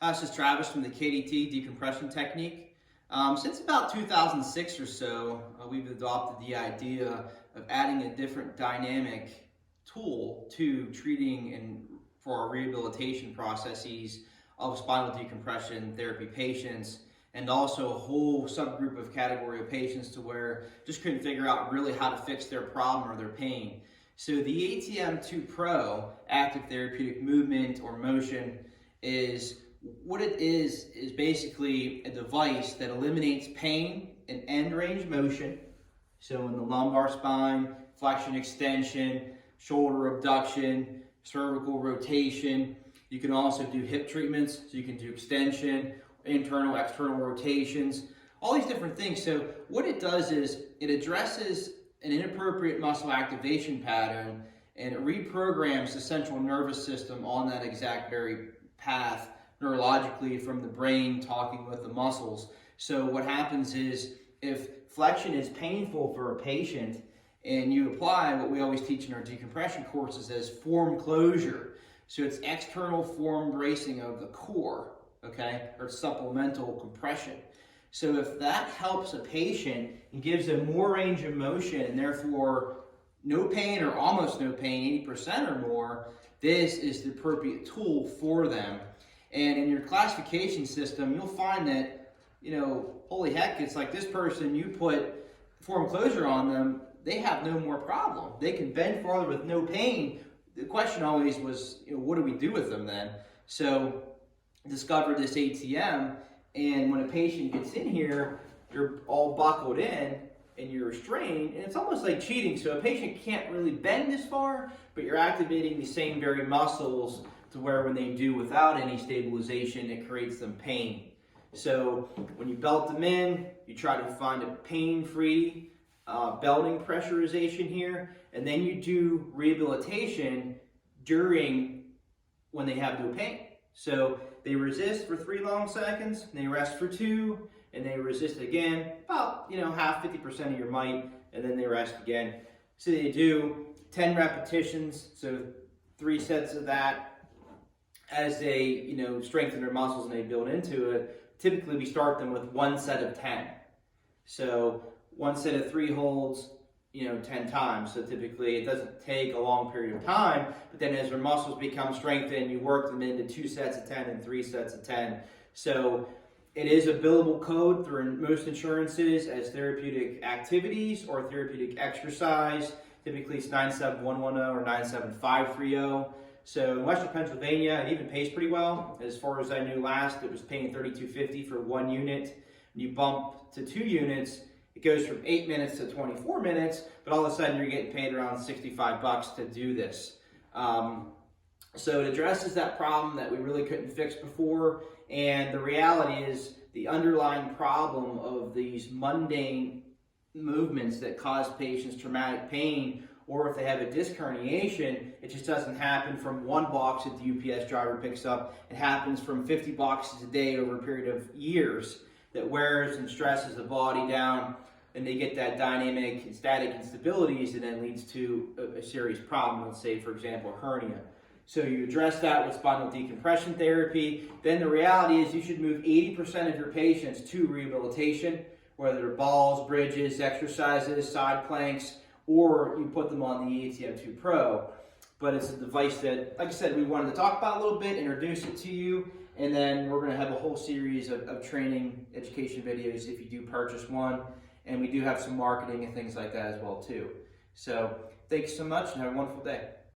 Hi, this is Travis from the KDT decompression technique. Since about 2006 or so, we've adopted the idea of adding a different dynamic tool to treating and for our rehabilitation processes of spinal decompression therapy patients, and also a whole subgroup of category of patients to where just couldn't figure out really how to fix their problem or their pain. So the ATM 2 Pro, active therapeutic movement or motion, is what it is basically a device that eliminates pain in end range motion. So in the lumbar spine, flexion extension, shoulder abduction, cervical rotation. You can also do hip treatments, so you can do extension, internal, external rotations, all these different things. So what it does is it addresses an inappropriate muscle activation pattern, and it reprograms the central nervous system on that exact very path neurologically from the brain talking with the muscles. So what happens is if flexion is painful for a patient and you apply what we always teach in our decompression courses as form closure, so it's external form bracing of the core, okay, or supplemental compression. So if that helps a patient and gives them more range of motion and therefore no pain or almost no pain, 80% or more, this is the appropriate tool for them. And in your classification system, you'll find that, holy heck, it's like this person, you put form closure on them, they have no more problem. They can bend farther with no pain. The question always was, what do we do with them then? So discovered this ATM, and when a patient gets in here, you're all buckled in and you're restrained, and it's almost like cheating. So a patient can't really bend as far, but you're activating the same very muscles to where when they do without any stabilization, it creates them pain. So when you belt them in, you try to find a pain-free belting pressurization here, and then you do rehabilitation during when they have no pain. So they resist for 3 long seconds, and they rest for 2, and they resist again, about half, 50% of your might, and then they rest again. So they do 10 repetitions, so 3 sets of that. As they strengthen their muscles and they build into it, typically we start them with 1 set of 10. So 1 set of 3 holds, 10 times. So typically it doesn't take a long period of time, but then as their muscles become strengthened, you work them into 2 sets of 10 and 3 sets of 10. So it is a billable code through most insurances as therapeutic activities or therapeutic exercise. Typically it's 97110 or 97530. So in Western Pennsylvania, it even pays pretty well. As far as I knew last, it was paying $32.50 for 1 unit. When you bump to 2 units, it goes from 8 minutes to 24 minutes, but all of a sudden you're getting paid around $65 to do this. So it addresses that problem that we really couldn't fix before, and the reality is the underlying problem of these mundane movements that cause patients traumatic pain, or if they have a disc herniation, it just doesn't happen from 1 box that the UPS driver picks up. It happens from 50 boxes a day over a period of years that wears and stresses the body down, and they get that dynamic and static instabilities, and then leads to a serious problem. Let's say, for example, a hernia. So you address that with spinal decompression therapy. Then the reality is you should move 80% of your patients to rehabilitation, whether they're balls, bridges, exercises, side planks, or you put them on the ATM 2 Pro. But it's a device that, like I said, we wanted to talk about a little bit, introduce it to you, and then we're going to have a whole series of training education videos if you do purchase one. And we do have some marketing and things like that as well too. So thanks so much and have a wonderful day.